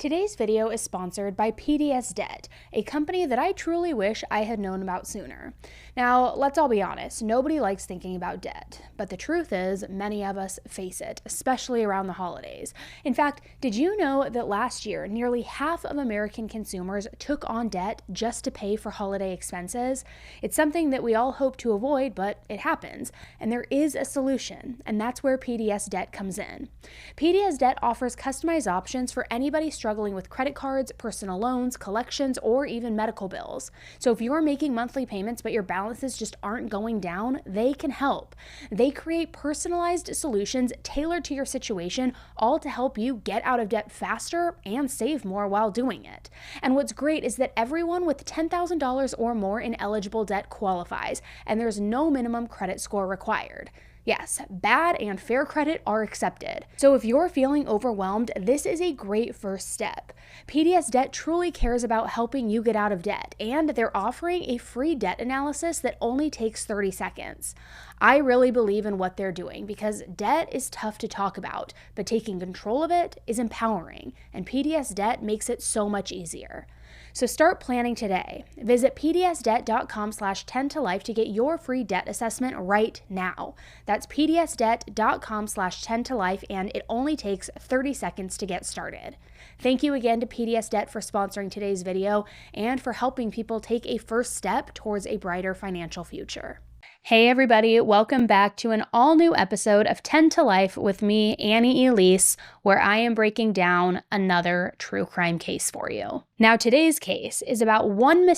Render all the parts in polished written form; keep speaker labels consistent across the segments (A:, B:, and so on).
A: Today's video is sponsored by PDS Debt, a company that I truly wish I had known about sooner. Now, let's all be honest, nobody likes thinking about debt, but the truth is many of us face it, especially around the holidays. In fact, did you know that last year, nearly half of American consumers took on debt just to pay for holiday expenses? It's something that we all hope to avoid, but it happens, and there is a solution, and that's where PDS Debt comes in. PDS Debt offers customized options for anybody struggling with credit cards, personal loans, collections, or even medical bills. So if you're making monthly payments but your balances just aren't going down, they can help. They create personalized solutions tailored to your situation, all to help you get out of debt faster and save more while doing it. And what's great is that everyone with $10,000 or more in eligible debt qualifies, and there's no minimum credit score required. Yes, bad and fair credit are accepted. So if you're feeling overwhelmed, this is a great first step. PDS Debt truly cares about helping you get out of debt, and they're offering a free debt analysis that only takes 30 seconds. I really believe in what they're doing because debt is tough to talk about, but taking control of it is empowering, and PDS Debt makes it so much easier. So start planning today. Visit pdsdebt.com/10tolife to get your free debt assessment right now. That's pdsdebt.com/10tolife, and it only takes 30 seconds to get started. Thank you again to PDS Debt for sponsoring today's video and for helping people take a first step towards a brighter financial future. Hey everybody, welcome back to an all-new episode of 10 to Life with me, Annie Elise, where I am breaking down another true crime case for you. Now today's case is about one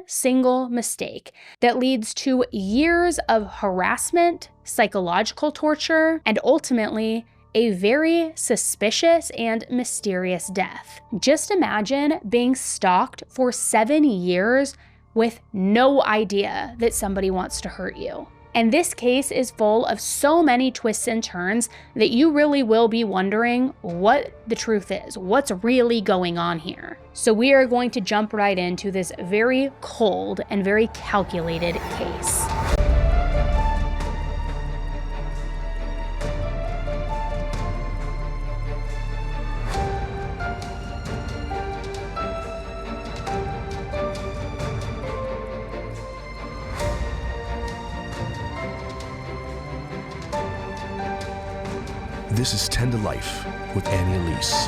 A: single mistake that leads to years of harassment, psychological torture, and ultimately a very suspicious and mysterious death. Just imagine being stalked for 7 years with no idea that somebody wants to hurt you. And this case is full of so many twists and turns that you really will be wondering what the truth is, what's really going on here. So we are going to jump right into this very cold and very calculated case.
B: This is 10 to Life with Annie Elise.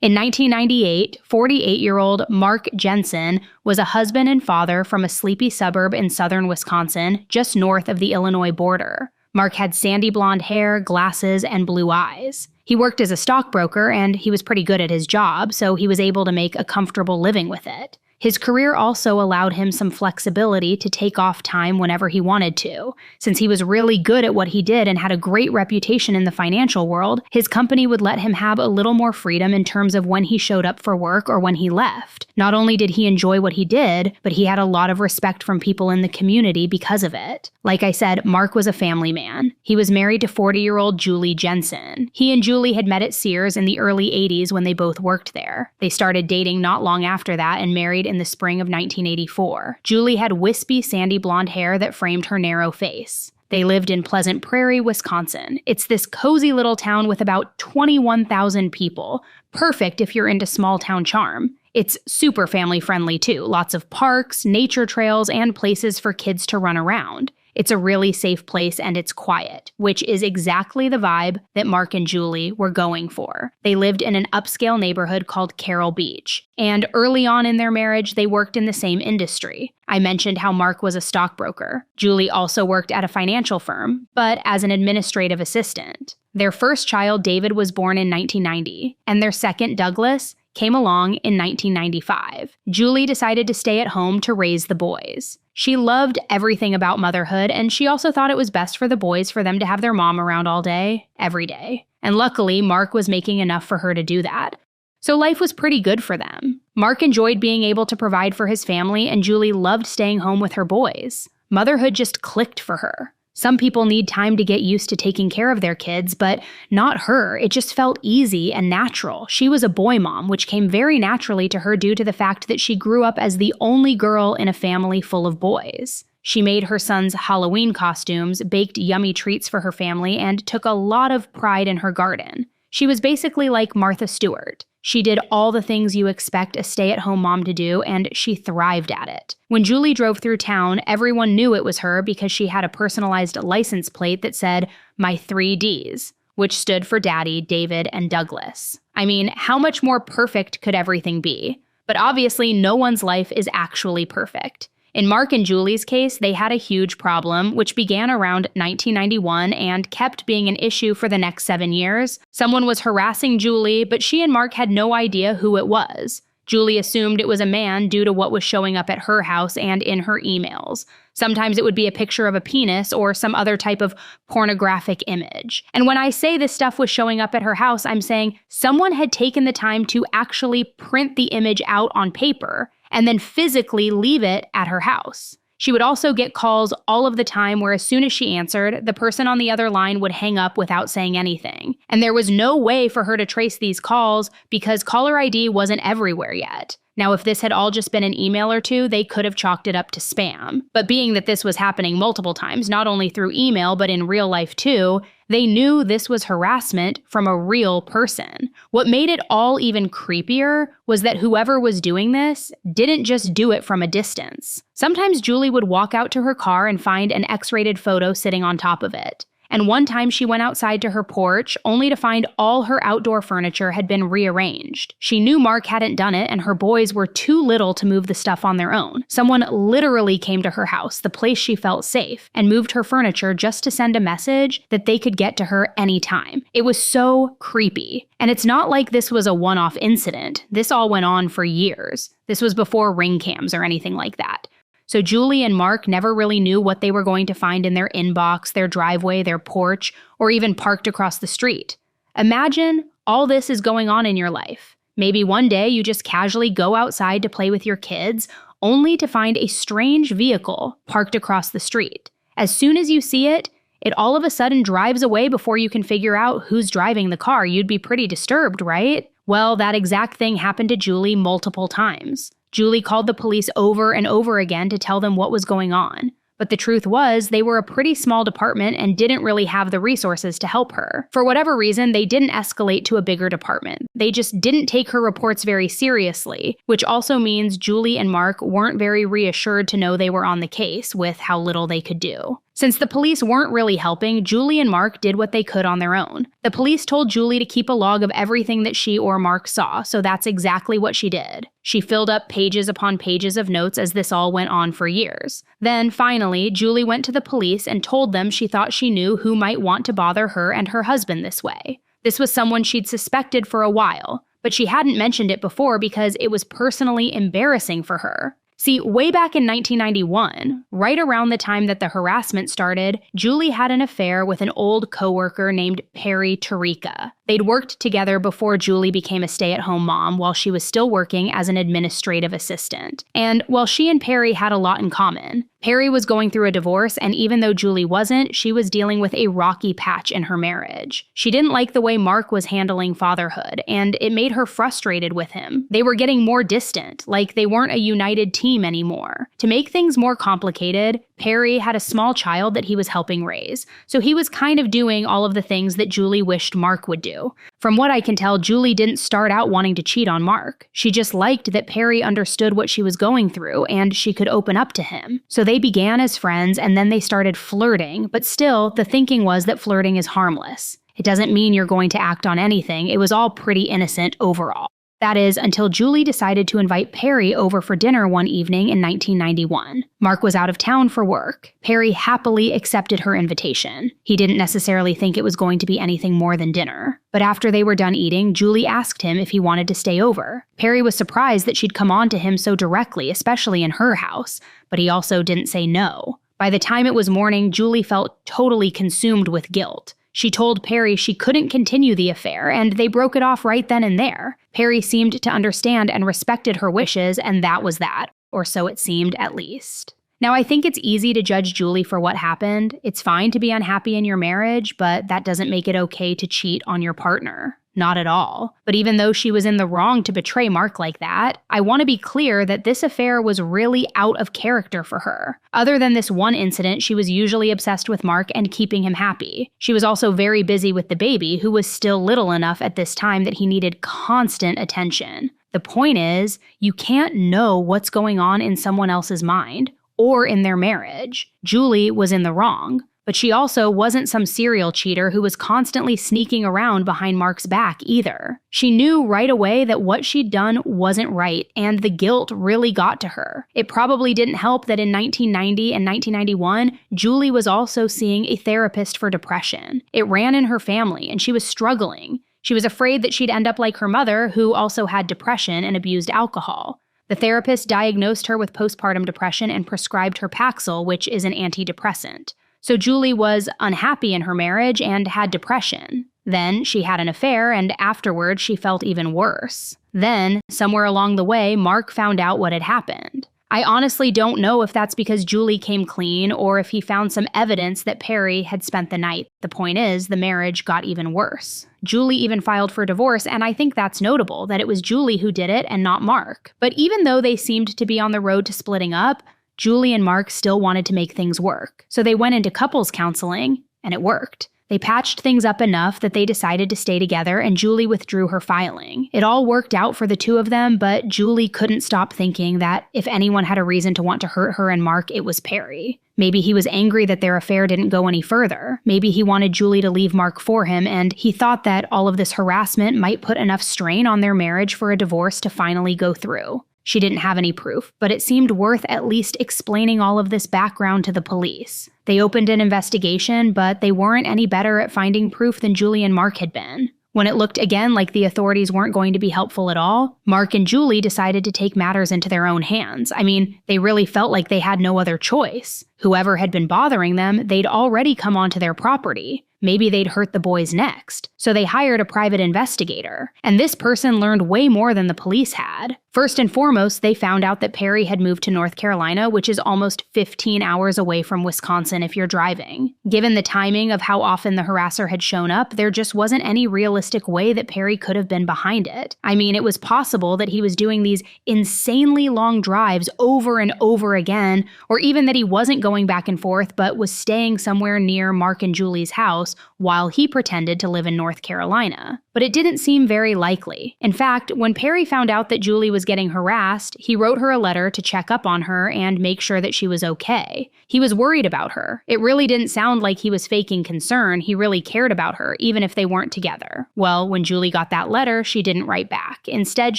A: In 1998, 48-year-old Mark Jensen was a husband and father from a sleepy suburb in southern Wisconsin, just north of the Illinois border. Mark had sandy blonde hair, glasses, and blue eyes. He worked as a stockbroker, and he was pretty good at his job, so he was able to make a comfortable living with it. His career also allowed him some flexibility to take off time whenever he wanted to. Since he was really good at what he did and had a great reputation in the financial world, his company would let him have a little more freedom in terms of when he showed up for work or when he left. Not only did he enjoy what he did, but he had a lot of respect from people in the community because of it. Like I said, Mark was a family man. He was married to 40-year-old Julie Jensen. He and Julie had met at Sears in the early 80s when they both worked there. They started dating not long after that and married in the spring of 1984. Julie had wispy, sandy blonde hair that framed her narrow face. They lived in Pleasant Prairie, Wisconsin. It's this cozy little town with about 21,000 people. Perfect if you're into small town charm. It's super family friendly too. Lots of parks, nature trails, and places for kids to run around. It's a really safe place and it's quiet, which is exactly the vibe that Mark and Julie were going for. They lived in an upscale neighborhood called Carroll Beach, and early on in their marriage, they worked in the same industry. I mentioned how Mark was a stockbroker. Julie also worked at a financial firm, but as an administrative assistant. Their first child, David, was born in 1990, and their second, Douglas, came along in 1995. Julie decided to stay at home to raise the boys. She loved everything about motherhood, and she also thought it was best for the boys for them to have their mom around all day, every day. And luckily, Mark was making enough for her to do that. So life was pretty good for them. Mark enjoyed being able to provide for his family, and Julie loved staying home with her boys. Motherhood just clicked for her. Some people need time to get used to taking care of their kids, but not her. It just felt easy and natural. She was a boy mom, which came very naturally to her due to the fact that she grew up as the only girl in a family full of boys. She made her son's Halloween costumes, baked yummy treats for her family, and took a lot of pride in her garden. She was basically like Martha Stewart. She did all the things you expect a stay-at-home mom to do, and she thrived at it. When Julie drove through town, everyone knew it was her because she had a personalized license plate that said, "My 3 Ds," which stood for Daddy, David, and Douglas. I mean, how much more perfect could everything be? But obviously, no one's life is actually perfect. In Mark and Julie's case, they had a huge problem, which began around 1991 and kept being an issue for the next 7 years. Someone was harassing Julie, but she and Mark had no idea who it was. Julie assumed it was a man due to what was showing up at her house and in her emails. Sometimes it would be a picture of a penis or some other type of pornographic image. And when I say this stuff was showing up at her house, I'm saying someone had taken the time to actually print the image out on paper and then physically leave it at her house. She would also get calls all of the time where as soon as she answered, the person on the other line would hang up without saying anything. And there was no way for her to trace these calls because caller ID wasn't everywhere yet. Now, if this had all just been an email or two, they could have chalked it up to spam. But being that this was happening multiple times, not only through email, but in real life too, they knew this was harassment from a real person. What made it all even creepier was that whoever was doing this didn't just do it from a distance. Sometimes Julie would walk out to her car and find an X-rated photo sitting on top of it. And one time she went outside to her porch only to find all her outdoor furniture had been rearranged. She knew Mark hadn't done it and her boys were too little to move the stuff on their own. Someone literally came to her house, the place she felt safe, and moved her furniture just to send a message that they could get to her anytime. It was so creepy. And it's not like this was a one-off incident. This all went on for years. This was before ring cams or anything like that. So Julie and Mark never really knew what they were going to find in their inbox, their driveway, their porch, or even parked across the street. Imagine all this is going on in your life. Maybe one day you just casually go outside to play with your kids, only to find a strange vehicle parked across the street. As soon as you see it, it all of a sudden drives away before you can figure out who's driving the car. You'd be pretty disturbed, right? Well, that exact thing happened to Julie multiple times. Julie called the police over and over again to tell them what was going on. But the truth was, they were a pretty small department and didn't really have the resources to help her. For whatever reason, they didn't escalate to a bigger department. They just didn't take her reports very seriously, which also means Julie and Mark weren't very reassured to know they were on the case with how little they could do. Since the police weren't really helping, Julie and Mark did what they could on their own. The police told Julie to keep a log of everything that she or Mark saw, so that's exactly what she did. She filled up pages upon pages of notes as this all went on for years. Then, finally, Julie went to the police and told them she thought she knew who might want to bother her and her husband this way. This was someone she'd suspected for a while, but she hadn't mentioned it before because it was personally embarrassing for her. See, way back in 1991, right around the time that the harassment started, Julie had an affair with an old coworker named Perry Tarika. They'd worked together before Julie became a stay-at-home mom while she was still working as an administrative assistant. And while she and Perry had a lot in common, Perry was going through a divorce, and even though Julie wasn't, she was dealing with a rocky patch in her marriage. She didn't like the way Mark was handling fatherhood, and it made her frustrated with him. They were getting more distant, like they weren't a united team anymore. To make things more complicated, Perry had a small child that he was helping raise, so he was kind of doing all of the things that Julie wished Mark would do. From what I can tell, Julie didn't start out wanting to cheat on Mark. She just liked that Perry understood what she was going through and she could open up to him. So they began as friends and then they started flirting, but still, the thinking was that flirting is harmless. It doesn't mean you're going to act on anything. It was all pretty innocent overall. That is, until Julie decided to invite Perry over for dinner one evening in 1991. Mark was out of town for work. Perry happily accepted her invitation. He didn't necessarily think it was going to be anything more than dinner. But after they were done eating, Julie asked him if he wanted to stay over. Perry was surprised that she'd come on to him so directly, especially in her house, but he also didn't say no. By the time it was morning, Julie felt totally consumed with guilt. She told Perry she couldn't continue the affair, and they broke it off right then and there. Perry seemed to understand and respected her wishes, and that was that, or so it seemed at least. Now, I think it's easy to judge Julie for what happened. It's fine to be unhappy in your marriage, but that doesn't make it okay to cheat on your partner. Not at all. But even though she was in the wrong to betray Mark like that, I want to be clear that this affair was really out of character for her. Other than this one incident, she was usually obsessed with Mark and keeping him happy. She was also very busy with the baby, who was still little enough at this time that he needed constant attention. The point is, you can't know what's going on in someone else's mind or in their marriage. Julie was in the wrong. But she also wasn't some serial cheater who was constantly sneaking around behind Mark's back either. She knew right away that what she'd done wasn't right, and the guilt really got to her. It probably didn't help that in 1990 and 1991, Julie was also seeing a therapist for depression. It ran in her family, and she was struggling. She was afraid that she'd end up like her mother, who also had depression and abused alcohol. The therapist diagnosed her with postpartum depression and prescribed her Paxil, which is an antidepressant. So Julie was unhappy in her marriage and had depression. Then she had an affair, and afterwards she felt even worse. Then, somewhere along the way, Mark found out what had happened. I honestly don't know if that's because Julie came clean or if he found some evidence that Perry had spent the night. The point is, the marriage got even worse. Julie even filed for divorce, and I think that's notable, that it was Julie who did it and not Mark. But even though they seemed to be on the road to splitting up, Julie and Mark still wanted to make things work. So they went into couples counseling, and it worked. They patched things up enough that they decided to stay together, and Julie withdrew her filing. It all worked out for the two of them, but Julie couldn't stop thinking that if anyone had a reason to want to hurt her and Mark, it was Perry. Maybe he was angry that their affair didn't go any further. Maybe he wanted Julie to leave Mark for him, and he thought that all of this harassment might put enough strain on their marriage for a divorce to finally go through. She didn't have any proof, but it seemed worth at least explaining all of this background to the police. They opened an investigation, but they weren't any better at finding proof than Julie and Mark had been. When it looked again like the authorities weren't going to be helpful at all, Mark and Julie decided to take matters into their own hands. I mean, they really felt like they had no other choice. Whoever had been bothering them, they'd already come onto their property. Maybe they'd hurt the boys next. So they hired a private investigator. And this person learned way more than the police had. First and foremost, they found out that Perry had moved to North Carolina, which is almost 15 hours away from Wisconsin if you're driving. Given the timing of how often the harasser had shown up, there just wasn't any realistic way that Perry could have been behind it. I mean, it was possible that he was doing these insanely long drives over and over again, or even that he wasn't going back and forth but was staying somewhere near Mark and Julie's house while he pretended to live in North Carolina. But it didn't seem very likely. In fact, when Perry found out that Julie was getting harassed, he wrote her a letter to check up on her and make sure that she was okay. He was worried about her. It really didn't sound like he was faking concern. He really cared about her, even if they weren't together. Well, when Julie got that letter, she didn't write back. Instead,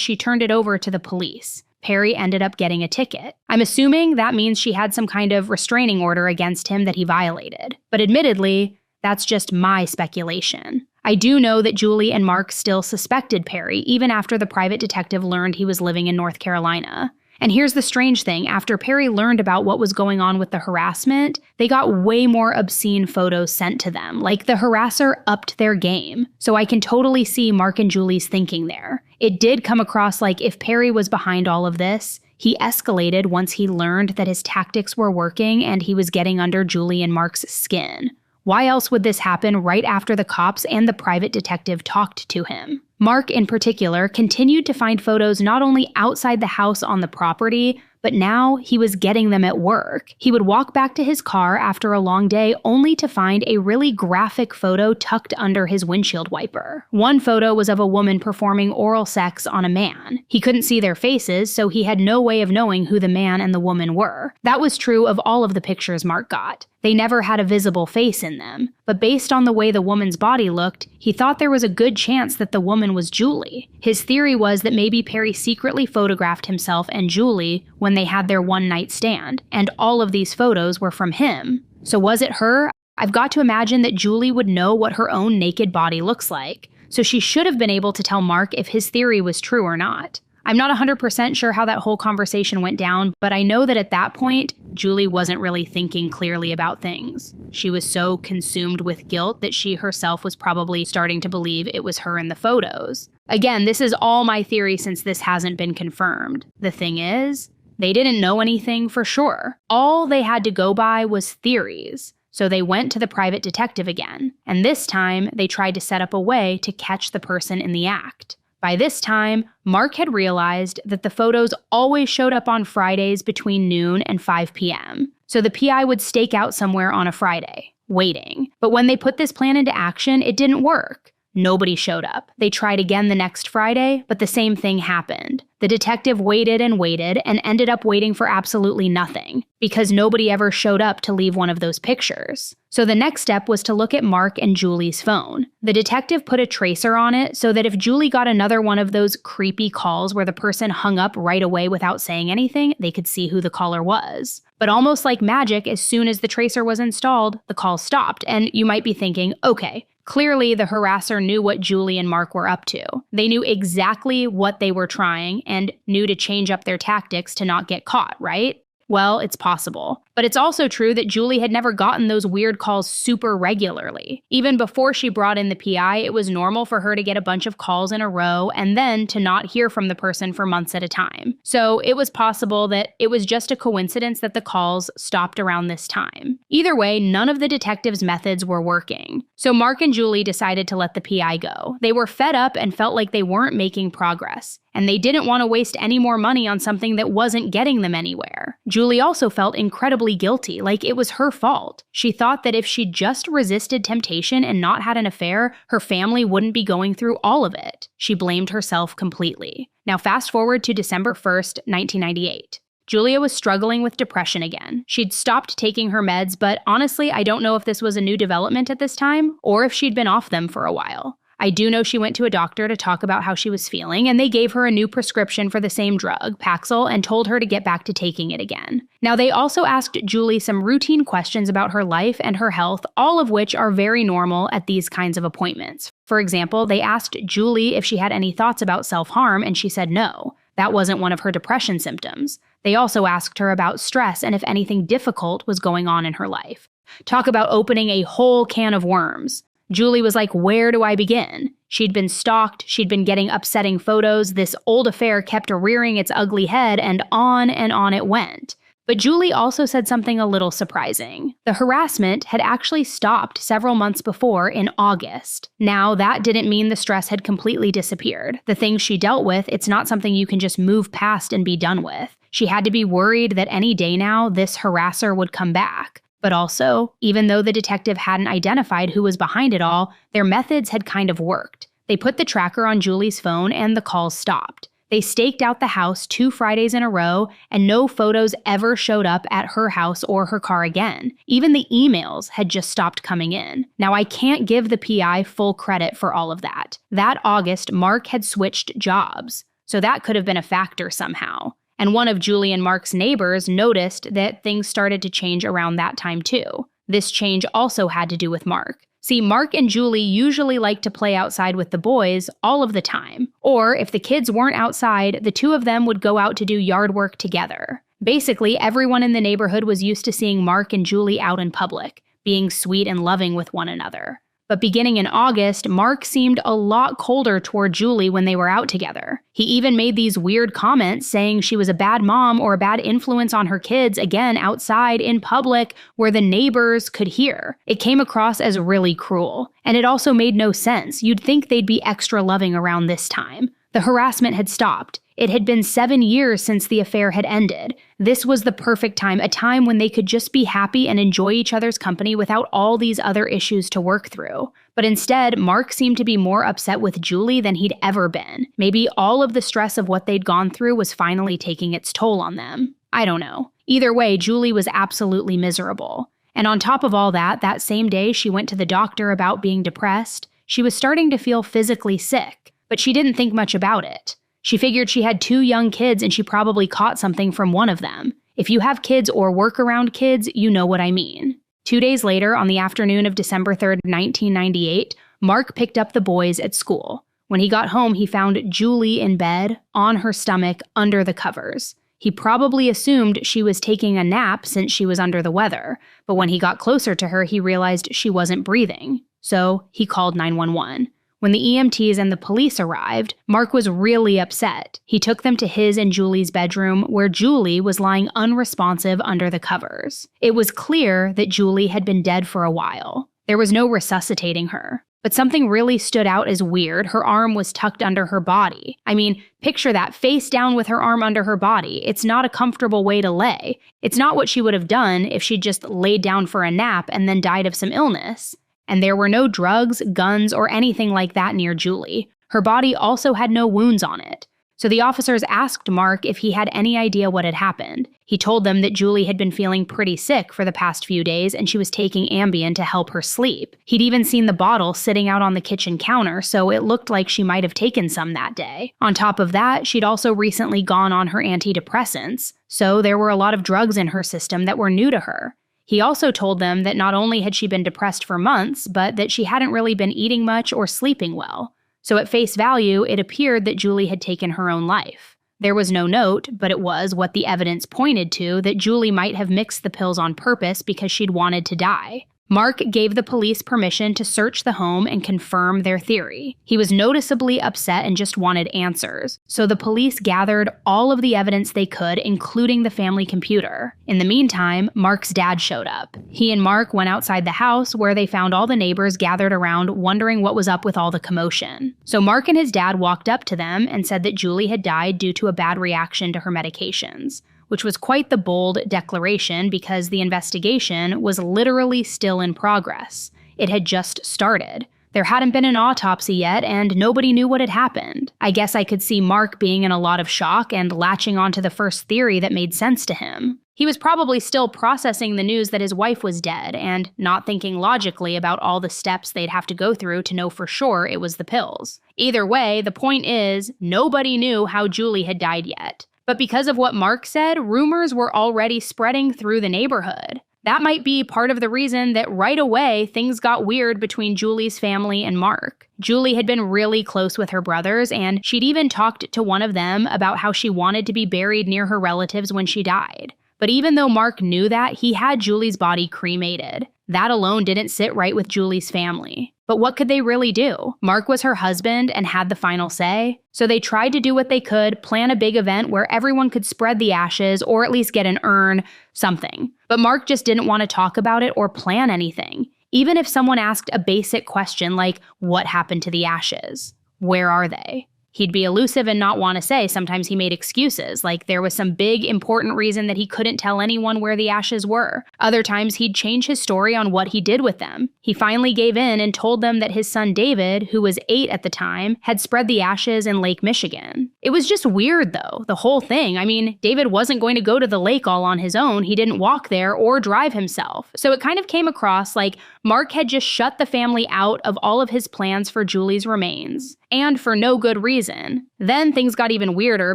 A: she turned it over to the police. Perry ended up getting a ticket. I'm assuming that means she had some kind of restraining order against him that he violated. But admittedly, that's just my speculation. I do know that Julie and Mark still suspected Perry, even after the private detective learned he was living in North Carolina. And here's the strange thing, after Perry learned about what was going on with the harassment, they got way more obscene photos sent to them, like the harasser upped their game. So I can totally see Mark and Julie's thinking there. It did come across like if Perry was behind all of this, he escalated once he learned that his tactics were working and he was getting under Julie and Mark's skin. Why else would this happen right after the cops and the private detective talked to him? Mark, in particular, continued to find photos not only outside the house on the property, but now he was getting them at work. He would walk back to his car after a long day only to find a really graphic photo tucked under his windshield wiper. One photo was of a woman performing oral sex on a man. He couldn't see their faces, so he had no way of knowing who the man and the woman were. That was true of all of the pictures Mark got. They never had a visible face in them, but based on the way the woman's body looked, he thought there was a good chance that the woman was Julie. His theory was that maybe Perry secretly photographed himself and Julie when they had their one-night stand, and all of these photos were from him. So was it her? I've got to imagine that Julie would know what her own naked body looks like, so she should have been able to tell Mark if his theory was true or not. I'm not 100% sure how that whole conversation went down, but I know that at that point, Julie wasn't really thinking clearly about things. She was so consumed with guilt that she herself was probably starting to believe it was her in the photos. Again, this is all my theory since this hasn't been confirmed. The thing is, They didn't know anything for sure. All they had to go by was theories. So they went to the private detective again, and this time they tried to set up a way to catch the person in the act. By this time, Mark had realized that the photos always showed up on Fridays between noon and 5 p.m., so the PI would stake out somewhere on a Friday, waiting. But when they put this plan into action, it didn't work. Nobody showed up. They tried again the next Friday, but the same thing happened. The detective waited and ended up waiting for absolutely nothing, because nobody ever showed up to leave one of those pictures. So the next step was to look at Mark and Julie's phone. The detective put a tracer on it so that if Julie got another one of those creepy calls where the person hung up right away without saying anything, they could see who the caller was. But almost like magic, as soon as the tracer was installed, the call stopped, and you might be thinking, okay, clearly the harasser knew what Julie and Mark were up to. They knew exactly what they were trying and knew to change up their tactics to not get caught, right? Well, it's possible. But it's also true that Julie had never gotten those weird calls super regularly. Even before she brought in the PI, it was normal for her to get a bunch of calls in a row and then to not hear from the person for months at a time. So it was possible that it was just a coincidence that the calls stopped around this time. Either way, none of the detectives' methods were working. So Mark and Julie decided to let the PI go. They were fed up and felt like they weren't making progress. And they didn't want to waste any more money on something that wasn't getting them anywhere. Julie also felt incredibly guilty, like it was her fault. She thought that if she just resisted temptation and not had an affair, her family wouldn't be going through all of it. She blamed herself completely. Now fast forward to December 1st, 1998. Julia was struggling with depression again. She'd stopped taking her meds, but honestly, I don't know if this was a new development at this time, or if she'd been off them for a while. I do know she went to a doctor to talk about how she was feeling, and they gave her a new prescription for the same drug, Paxil, and told her to get back to taking it again. Now, they also asked Julie some routine questions about her life and her health, all of which are very normal at these kinds of appointments. For example, they asked Julie if she had any thoughts about self-harm, and she said no. That wasn't one of her depression symptoms. They also asked her about stress and if anything difficult was going on in her life. Talk about opening a whole can of worms. Julie was like, where do I begin? She'd been stalked, she'd been getting upsetting photos, this old affair kept rearing its ugly head, and on it went. But Julie also said something a little surprising. The harassment had actually stopped several months before in August. Now, that didn't mean the stress had completely disappeared. The things she dealt with, it's not something you can just move past and be done with. She had to be worried that any day now, this harasser would come back. But also, even though the detective hadn't identified who was behind it all, their methods had kind of worked. They put the tracker on Julie's phone and the calls stopped. They staked out the house 2 Fridays in a row, and no photos ever showed up at her house or her car again. Even the emails had just stopped coming in. Now, I can't give the PI full credit for all of that. That August, Mark had switched jobs, so that could have been a factor somehow. And one of Julie and Mark's neighbors noticed that things started to change around that time too. This change also had to do with Mark. See, Mark and Julie usually like to play outside with the boys all of the time. Or if the kids weren't outside, the two of them would go out to do yard work together. Basically, everyone in the neighborhood was used to seeing Mark and Julie out in public, being sweet and loving with one another. But beginning in August, Mark seemed a lot colder toward Julie when they were out together. He even made these weird comments saying she was a bad mom or a bad influence on her kids, again, outside in public where the neighbors could hear. It came across as really cruel. And it also made no sense. You'd think they'd be extra loving around this time. The harassment had stopped. It had been 7 years since the affair had ended. This was the perfect time, a time when they could just be happy and enjoy each other's company without all these other issues to work through. But instead, Mark seemed to be more upset with Julie than he'd ever been. Maybe all of the stress of what they'd gone through was finally taking its toll on them. I don't know. Either way, Julie was absolutely miserable. And on top of all that, that same day she went to the doctor about being depressed. She was starting to feel physically sick, but she didn't think much about it. She figured she had 2 young kids and she probably caught something from one of them. If you have kids or work around kids, you know what I mean. 2 days later, on the afternoon of December 3rd, 1998, Mark picked up the boys at school. When he got home, he found Julie in bed, on her stomach, under the covers. He probably assumed she was taking a nap since she was under the weather, but when he got closer to her, he realized she wasn't breathing. So he called 911. When the EMTs and the police arrived, Mark was really upset. He took them to his and Julie's bedroom, where Julie was lying unresponsive under the covers. It was clear that Julie had been dead for a while. There was no resuscitating her. But something really stood out as weird. Her arm was tucked under her body. I mean, picture that, face down with her arm under her body. It's not a comfortable way to lay. It's not what she would have done if she'd just laid down for a nap and then died of some illness. And there were no drugs, guns, or anything like that near Julie. Her body also had no wounds on it. So the officers asked Mark if he had any idea what had happened. He told them that Julie had been feeling pretty sick for the past few days and she was taking Ambien to help her sleep. He'd even seen the bottle sitting out on the kitchen counter, so it looked like she might have taken some that day. On top of that, she'd also recently gone on her antidepressants, so there were a lot of drugs in her system that were new to her. He also told them that not only had she been depressed for months, but that she hadn't really been eating much or sleeping well. So at face value, it appeared that Julie had taken her own life. There was no note, but it was what the evidence pointed to, that Julie might have mixed the pills on purpose because she'd wanted to die. Mark gave the police permission to search the home and confirm their theory. He was noticeably upset and just wanted answers, so the police gathered all of the evidence they could, including the family computer. In the meantime, Mark's dad showed up. He and Mark went outside the house, where they found all the neighbors gathered around, wondering what was up with all the commotion. So Mark and his dad walked up to them and said that Julie had died due to a bad reaction to her medications, which was quite the bold declaration because the investigation was literally still in progress. It had just started. There hadn't been an autopsy yet, and nobody knew what had happened. I guess I could see Mark being in a lot of shock and latching onto the first theory that made sense to him. He was probably still processing the news that his wife was dead and not thinking logically about all the steps they'd have to go through to know for sure it was the pills. Either way, the point is, nobody knew how Julie had died yet. But because of what Mark said, rumors were already spreading through the neighborhood. That might be part of the reason that right away things got weird between Julie's family and Mark. Julie had been really close with her brothers, and she'd even talked to one of them about how she wanted to be buried near her relatives when she died. But even though Mark knew that, he had Julie's body cremated. That alone didn't sit right with Julie's family. But what could they really do? Mark was her husband and had the final say. So they tried to do what they could, plan a big event where everyone could spread the ashes or at least get an urn, something. But Mark just didn't want to talk about it or plan anything. Even if someone asked a basic question like, what happened to the ashes? Where are they? He'd be elusive and not want to say. Sometimes he made excuses, like there was some big, important reason that he couldn't tell anyone where the ashes were. Other times he'd change his story on what he did with them. He finally gave in and told them that his son David, who was 8 at the time, had spread the ashes in Lake Michigan. It was just weird though, the whole thing. I mean, David wasn't going to go to the lake all on his own. He didn't walk there or drive himself. So it kind of came across like Mark had just shut the family out of all of his plans for Julie's remains. And for no good reason. Then things got even weirder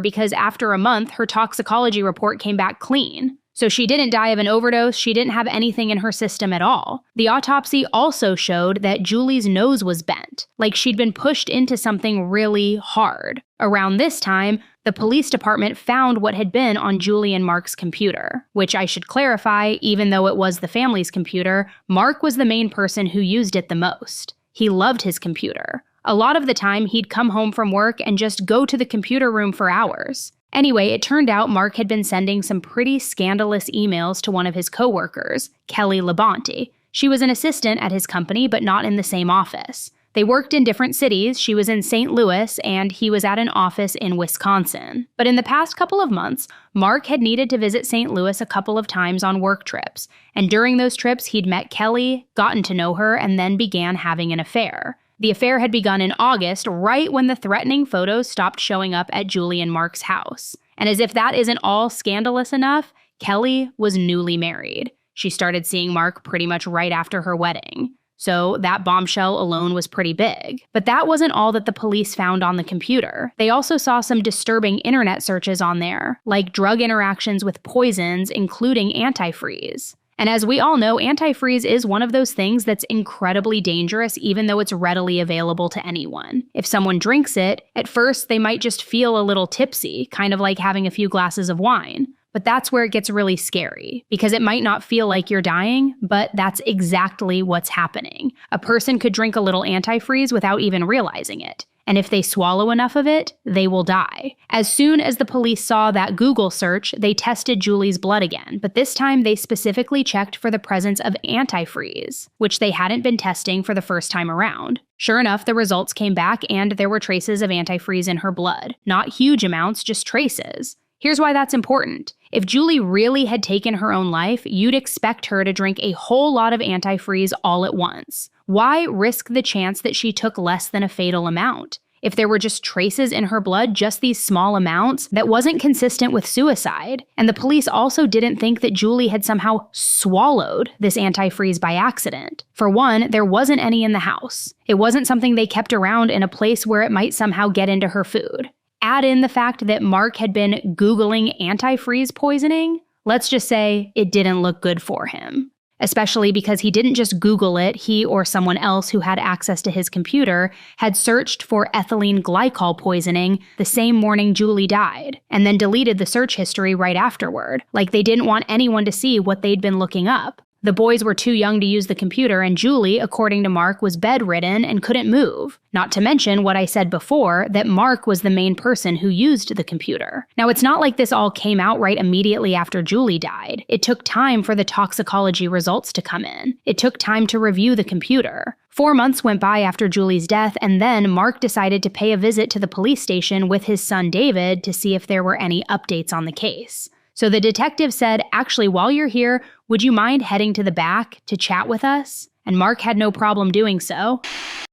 A: because after a month, her toxicology report came back clean. So she didn't die of an overdose, she didn't have anything in her system at all. The autopsy also showed that Julie's nose was bent, like she'd been pushed into something really hard. Around this time, the police department found what had been on Julie and Mark's computer, which I should clarify, even though it was the family's computer, Mark was the main person who used it the most. He loved his computer. A lot of the time, he'd come home from work and just go to the computer room for hours. Anyway, it turned out Mark had been sending some pretty scandalous emails to one of his coworkers, Kelly Labonte. She was an assistant at his company, but not in the same office. They worked in different cities. She was in St. Louis, and he was at an office in Wisconsin. But in the past couple of months, Mark had needed to visit St. Louis a couple of times on work trips. And during those trips, he'd met Kelly, gotten to know her, and then began having an affair. The affair had begun in August, right when the threatening photos stopped showing up at Julie and Mark's house. And as if that isn't all scandalous enough, Kelly was newly married. She started seeing Mark pretty much right after her wedding. So that bombshell alone was pretty big. But that wasn't all that the police found on the computer. They also saw some disturbing internet searches on there, like drug interactions with poisons, including antifreeze. And as we all know, antifreeze is one of those things that's incredibly dangerous even though it's readily available to anyone. If someone drinks it, at first they might just feel a little tipsy, kind of like having a few glasses of wine. But that's where it gets really scary, because it might not feel like you're dying, but that's exactly what's happening. A person could drink a little antifreeze without even realizing it. And if they swallow enough of it, they will die. As soon as the police saw that Google search, they tested Julie's blood again, but this time they specifically checked for the presence of antifreeze, which they hadn't been testing for the first time around. Sure enough, the results came back and there were traces of antifreeze in her blood. Not huge amounts, just traces. Here's why that's important. If Julie really had taken her own life, you'd expect her to drink a whole lot of antifreeze all at once. Why risk the chance that she took less than a fatal amount? If there were just traces in her blood, just these small amounts, that wasn't consistent with suicide. And the police also didn't think that Julie had somehow swallowed this antifreeze by accident. For one, there wasn't any in the house. It wasn't something they kept around in a place where it might somehow get into her food. Add in the fact that Mark had been Googling antifreeze poisoning, let's just say it didn't look good for him. Especially because he didn't just Google it, he or someone else who had access to his computer had searched for ethylene glycol poisoning the same morning Julie died, and then deleted the search history right afterward, like they didn't want anyone to see what they'd been looking up. The boys were too young to use the computer, and Julie, according to Mark, was bedridden and couldn't move. Not to mention what I said before, that Mark was the main person who used the computer. Now, it's not like this all came out right immediately after Julie died. It took time for the toxicology results to come in. It took time to review the computer. 4 months went by after Julie's death, and then Mark decided to pay a visit to the police station with his son David to see if there were any updates on the case. So the detective said, actually, while you're here, would you mind heading to the back to chat with us? And Mark had no problem doing so.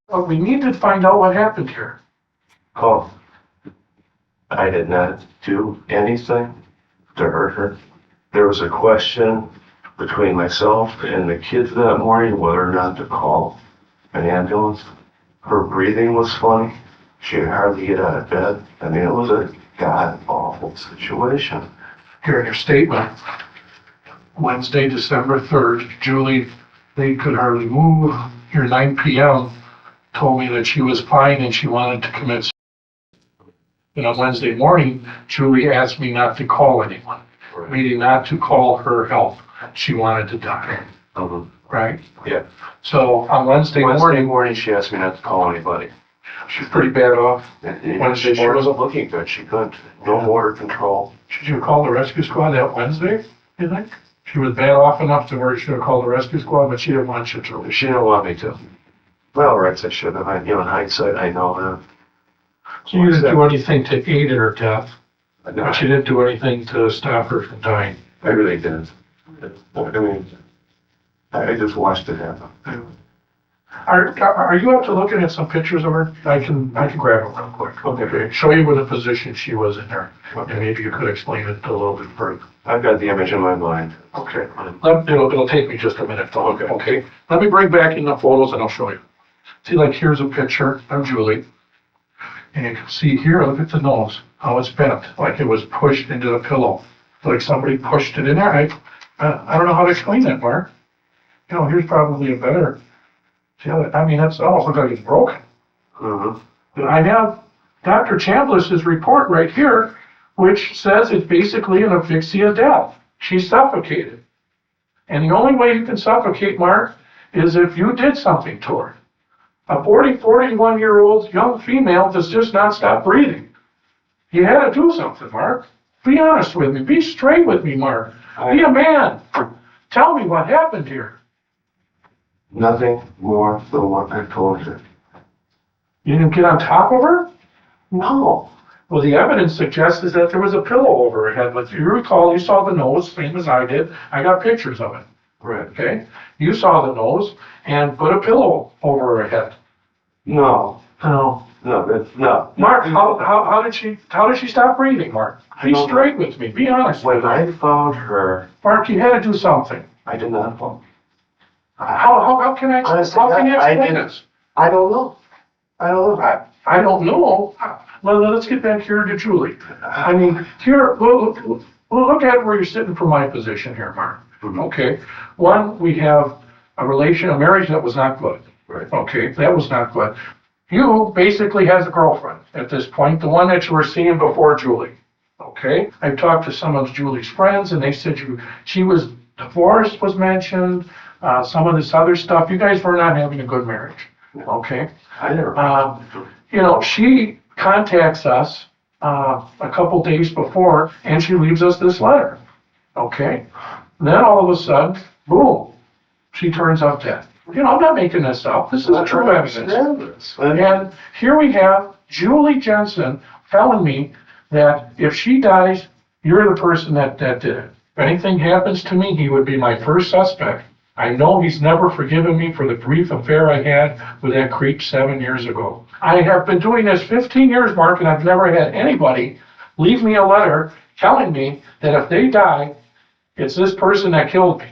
C: Well, we need to find out what happened here.
D: Oh, I did not do anything to hurt her. There was a question between myself and the kids that morning whether or not to call an ambulance. Her breathing was funny. She could hardly get out of bed. I mean, it was a god-awful situation.
C: Here in your statement, Wednesday, December 3rd, Julie, they could hardly move. Here, 9 p.m., told me that she was fine and she wanted to commit suicide. And on Wednesday morning, Julie asked me not to call anyone, meaning not to call her help. She wanted to die. Right?
D: Yeah.
C: So on Wednesday
D: morning, she asked me not to call anybody.
C: she's pretty bad off.
D: Wednesday she wasn't looking good. She couldn't. No motor control.
C: Should you call the rescue squad that Wednesday, you think? She was bad off enough to where she should have called the rescue squad, but she didn't want you to.
D: She didn't want me to. Well, right, I should have. In hindsight, I know that.
C: So you didn't do anything to aid in her death,
D: No,
C: but you didn't do anything to stop her from dying.
D: I really didn't. I mean, I just watched it happen.
C: Are you up to looking at some pictures of her? I can grab them real quick. Okay. Show you what the position she was in there, and maybe you could explain it a little bit further.
D: I've got the image in my mind.
C: Okay. It'll take me just a minute to look at. Okay. Let me bring back in the photos and I'll show you. See, like here's a picture of Julie, and you can see here. Look at the nose, how it's bent, like it was pushed into the pillow, like somebody pushed it in there. I don't know how to explain that, Mark. You know, here's probably a better. See how that, I mean, that's almost looks like it's broken.
D: Mm-hmm.
C: I have Dr. Chambliss's report right here, which says it's basically an asphyxia death. She's suffocated. And the only way you can suffocate, Mark, is if you did something to her. A 41-year-old young female does just not stop breathing. You had to do something, Mark. Be honest with me. Be straight with me, Mark. Be a man. Tell me what happened here.
D: Nothing more than what I told you.
C: You didn't get on top of her?
D: No.
C: Well, the evidence suggests is that there was a pillow over her head. But you recall, you saw the nose, same as I did. I got pictures of it.
D: Right.
C: Okay? You saw the nose and put a pillow over her head.
D: No.
C: No.
D: No.
C: Mark, how did she stop breathing, Mark? Be straight with me. Be honest.
D: When I found her,
C: Mark, you had to do something.
D: I did not fall.
C: How can I
D: Honestly,
C: how can you
D: I
C: explain
D: didn't.
C: this?
D: I don't know.
C: I don't know. Well, let's get back here to Julie. I mean, here, we'll look at where you're sitting from my position here, Mark.
D: Mm-hmm.
C: Okay. One, we have a marriage that was not good.
D: Right.
C: Okay, that was not good. You basically has a girlfriend at this point, the one that you were seeing before Julie. Okay, I talked to some of Julie's friends, and they said she was divorced was mentioned. Some of this other stuff. You guys were not having a good marriage. Okay,
D: I never.
C: she contacts us a couple days before, and she leaves us this letter. Okay, then all of a sudden, boom, she turns up dead. I'm not making this up. This is true evidence. And here we have Julie Jensen telling me that if she dies, you're the person that did it. If anything happens to me, he would be my first suspect. I know he's never forgiven me for the brief affair I had with that creep 7 years ago. I have been doing this 15 years, Mark, and I've never had anybody leave me a letter telling me that if they die, it's this person that killed me.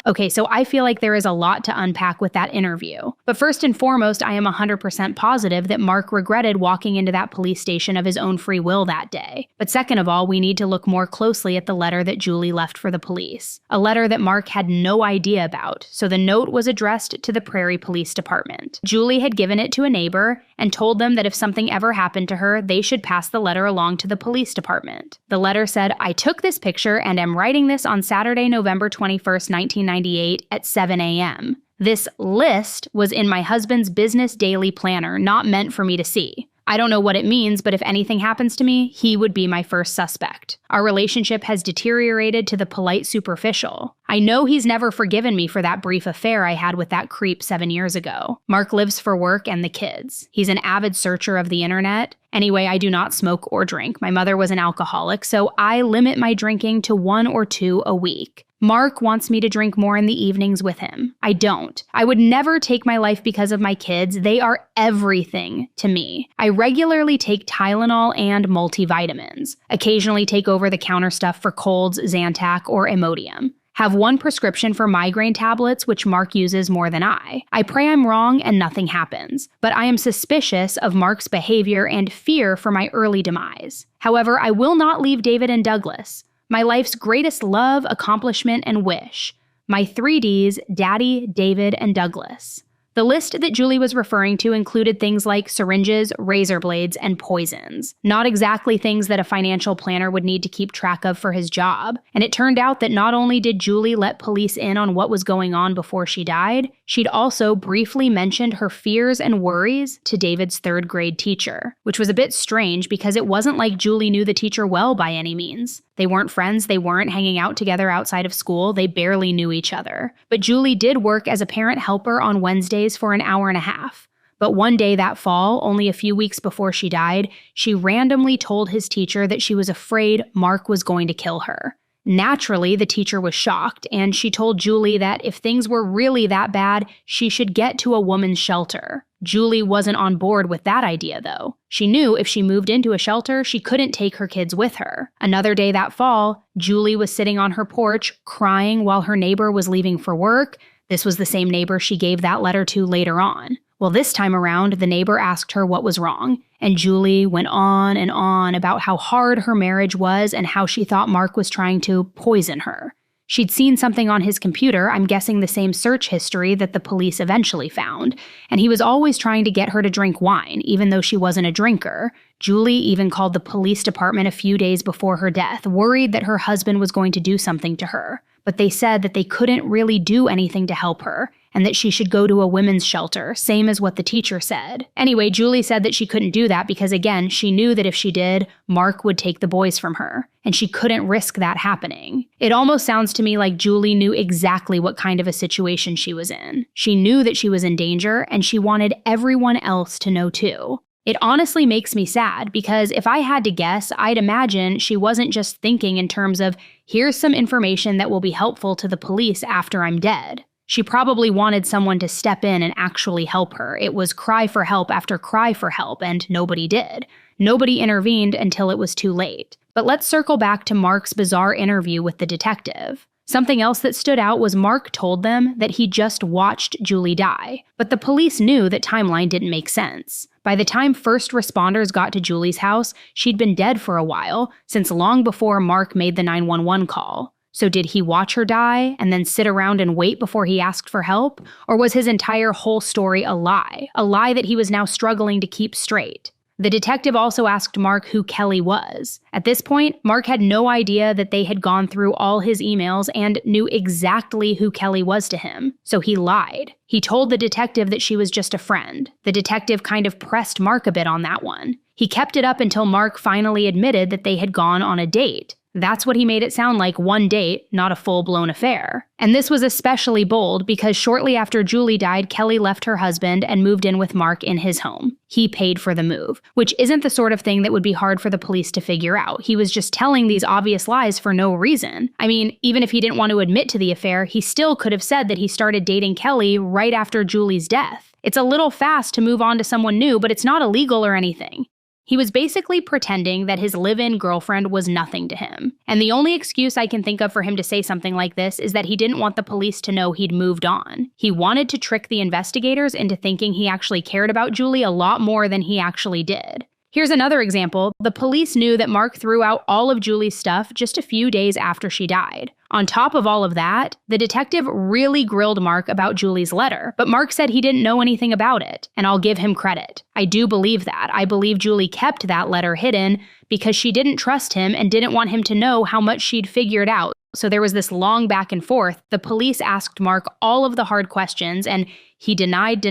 A: Okay, so I feel like there is a lot to unpack with that interview. But first and foremost, I am 100% positive that Mark regretted walking into that police station of his own free will that day. But second of all, we need to look more closely at the letter that Julie left for the police. A letter that Mark had no idea about, so the note was addressed to the Prairie Police Department. Julie had given it to a neighbor and told them that if something ever happened to her, they should pass the letter along to the police department. The letter said, "I took this picture and am writing this on Saturday, November 21st, 1998 at 7 a.m. This list was in my husband's business daily planner, not meant for me to see. I don't know what it means, but if anything happens to me, he would be my first suspect. Our relationship has deteriorated to the polite superficial. I know he's never forgiven me for that brief affair I had with that creep 7 years ago. Mark lives for work and the kids. He's an avid searcher of the internet. Anyway, I do not smoke or drink. My mother was an alcoholic, so I limit my drinking to 1 or 2 a week. Mark wants me to drink more in the evenings with him. I don't. I would never take my life because of my kids. They are everything to me. I regularly take Tylenol and multivitamins. Occasionally take over-the-counter stuff for colds, Zantac, or Imodium. Have 1 prescription for migraine tablets, which Mark uses more than I. I pray I'm wrong and nothing happens, but I am suspicious of Mark's behavior and fear for my early demise. However, I will not leave David and Douglas. My life's greatest love, accomplishment, and wish. My 3 Ds, Daddy, David, and Douglas. The list that Julie was referring to included things like syringes, razor blades, and poisons. Not exactly things that a financial planner would need to keep track of for his job. And it turned out that not only did Julie let police in on what was going on before she died, she'd also briefly mentioned her fears and worries to David's 3rd grade teacher, which was a bit strange because it wasn't like Julie knew the teacher well by any means. They weren't friends, they weren't hanging out together outside of school, they barely knew each other. But Julie did work as a parent helper on Wednesdays for an hour and a half. But one day that fall, only a few weeks before she died, she randomly told his teacher that she was afraid Mark was going to kill her. Naturally, the teacher was shocked, and she told Julie that if things were really that bad, she should get to a woman's shelter. Julie wasn't on board with that idea, though. She knew if she moved into a shelter, she couldn't take her kids with her. Another day that fall, Julie was sitting on her porch, crying while her neighbor was leaving for work. This was the same neighbor she gave that letter to later on. Well, this time around, the neighbor asked her what was wrong, and Julie went on and on about how hard her marriage was and how she thought Mark was trying to poison her. She'd seen something on his computer, I'm guessing the same search history that the police eventually found, and he was always trying to get her to drink wine, even though she wasn't a drinker. Julie even called the police department a few days before her death, worried that her husband was going to do something to her. But they said that they couldn't really do anything to help her, and that she should go to a women's shelter, same as what the teacher said. Anyway, Julie said that she couldn't do that because, again, she knew that if she did, Mark would take the boys from her, and she couldn't risk that happening. It almost sounds to me like Julie knew exactly what kind of a situation she was in. She knew that she was in danger, and she wanted everyone else to know too. It honestly makes me sad because if I had to guess, I'd imagine she wasn't just thinking in terms of, here's some information that will be helpful to the police after I'm dead. She probably wanted someone to step in and actually help her. It was cry for help after cry for help, and nobody did. Nobody intervened until it was too late. But let's circle back to Mark's bizarre interview with the detective. Something else that stood out was Mark told them that he just watched Julie die, but the police knew that timeline didn't make sense. By the time first responders got to Julie's house, she'd been dead for a while, since long before Mark made the 911 call. So did he watch her die and then sit around and wait before he asked for help? Or was his entire whole story a lie that he was now struggling to keep straight? The detective also asked Mark who Kelly was. At this point, Mark had no idea that they had gone through all his emails and knew exactly who Kelly was to him, so he lied. He told the detective that she was just a friend. The detective kind of pressed Mark a bit on that one. He kept it up until Mark finally admitted that they had gone on a date. That's what he made it sound like, one date, not a full-blown affair. And this was especially bold because shortly after Julie died, Kelly left her husband and moved in with Mark in his home. He paid for the move, which isn't the sort of thing that would be hard for the police to figure out. He was just telling these obvious lies for no reason. I mean, even if he didn't want to admit to the affair, he still could have said that he started dating Kelly right after Julie's death. It's a little fast to move on to someone new, but it's not illegal or anything. He was basically pretending that his live-in girlfriend was nothing to him. And the only excuse I can think of for him to say something like this is that he didn't want the police to know he'd moved on. He wanted to trick the investigators into thinking he actually cared about Julie a lot more than he actually did. Here's another example. The police knew that Mark threw out all of Julie's stuff just a few days after she died. On top of all of that, the detective really grilled Mark about Julie's letter, but Mark said he didn't know anything about it, and I'll give him credit. I do believe that. I believe Julie kept that letter hidden because she didn't trust him and didn't want him to know how much she'd figured out. So there was this long back and forth. The police asked Mark all of the hard questions, and he denied,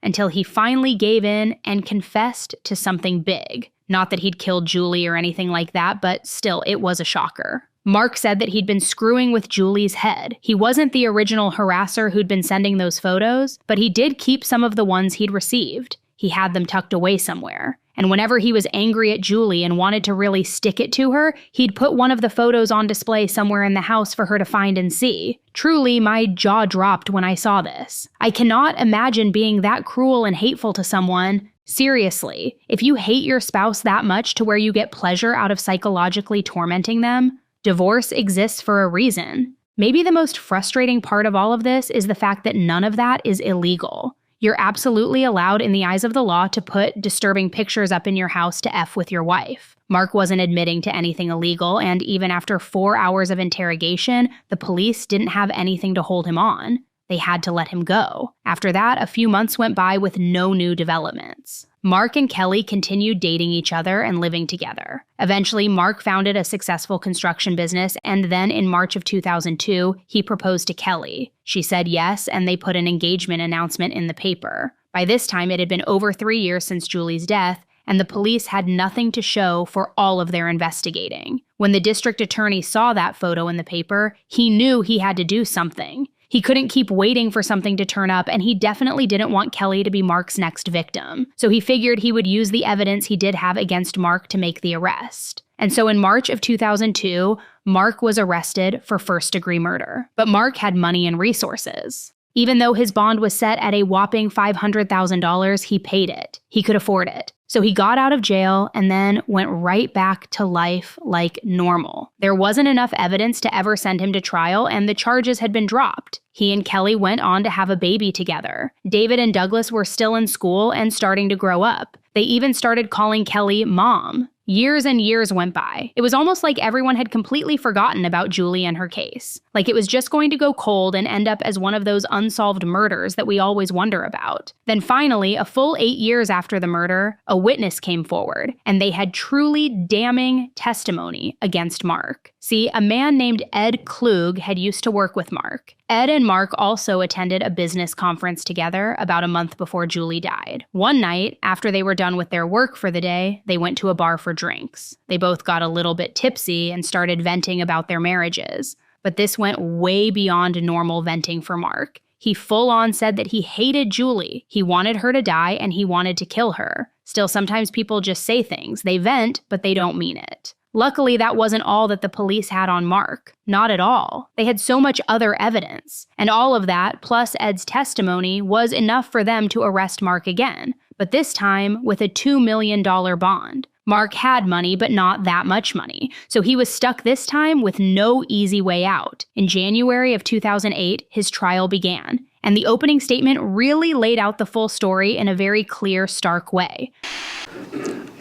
A: until he finally gave in and confessed to something big. Not that he'd killed Julie or anything like that, but still, it was a shocker. Mark said that he'd been screwing with Julie's head. He wasn't the original harasser who'd been sending those photos, but he did keep some of the ones he'd received. He had them tucked away somewhere. And whenever he was angry at Julie and wanted to really stick it to her, he'd put one of the photos on display somewhere in the house for her to find and see. Truly, my jaw dropped when I saw this. I cannot imagine being that cruel and hateful to someone. Seriously, if you hate your spouse that much to where you get pleasure out of psychologically tormenting them, divorce exists for a reason. Maybe the most frustrating part of all of this is the fact that none of that is illegal. You're absolutely allowed in the eyes of the law to put disturbing pictures up in your house to F with your wife. Mark wasn't admitting to anything illegal, and even after 4 hours of interrogation, the police didn't have anything to hold him on. They had to let him go. After that, a few months went by with no new developments. Mark and Kelly continued dating each other and living together. Eventually, Mark founded a successful construction business, and then in March of 2002, he proposed to Kelly. She said yes, and they put an engagement announcement in the paper. By this time, it had been over 3 years since Julie's death, and the police had nothing to show for all of their investigating. When the district attorney saw that photo in the paper, he knew he had to do something. He couldn't keep waiting for something to turn up, and he definitely didn't want Kelly to be Mark's next victim. So he figured he would use the evidence he did have against Mark to make the arrest. And so in March of 2002, Mark was arrested for first-degree murder. But Mark had money and resources. Even though his bond was set at a whopping $500,000, he paid it. He could afford it. So he got out of jail and then went right back to life like normal. There wasn't enough evidence to ever send him to trial, and the charges had been dropped. He and Kelly went on to have a baby together. David and Douglas were still in school and starting to grow up. They even started calling Kelly Mom. Years and years went by. It was almost like everyone had completely forgotten about Julie and her case. Like it was just going to go cold and end up as one of those unsolved murders that we always wonder about. Then finally, a full 8 years after the murder, a witness came forward, and they had truly damning testimony against Mark. See, a man named Ed Klug had used to work with Mark. Ed and Mark also attended a business conference together about a month before Julie died. One night, after they were done with their work for the day, they went to a bar for drinks. They both got a little bit tipsy and started venting about their marriages. But this went way beyond normal venting for Mark. He full-on said that he hated Julie. He wanted her to die and he wanted to kill her. Still, sometimes people just say things. They vent, but they don't mean it. Luckily, that wasn't all that the police had on Mark. Not at all. They had so much other evidence. And all of that, plus Ed's testimony, was enough for them to arrest Mark again. But this time, with a $2 million bond. Mark had money, but not that much money. So he was stuck this time with no easy way out. In January of 2008, his trial began. And the opening statement really laid out the full story in a very clear, stark way.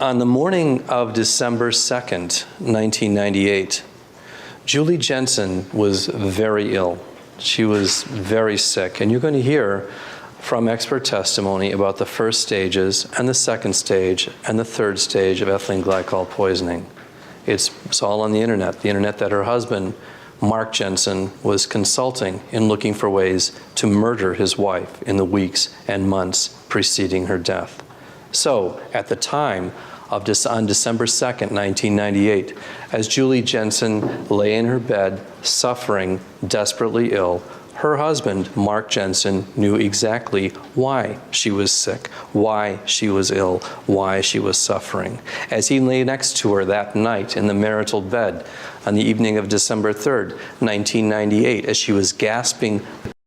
E: On the morning of December 2nd, 1998, Julie Jensen was very ill. She was very sick, and you're going to hear from expert testimony about the first stages and the second stage and the third stage of ethylene glycol poisoning. It's all on the internet that her husband, Mark Jensen, was consulting in looking for ways to murder his wife in the weeks and months preceding her death. So, at the time on December 2nd, 1998, as Julie Jensen lay in her bed, suffering, desperately ill, her husband, Mark Jensen, knew exactly why she was sick, why she was ill, why she was suffering. As he lay next to her that night in the marital bed on the evening of December 3rd, 1998, as she was gasping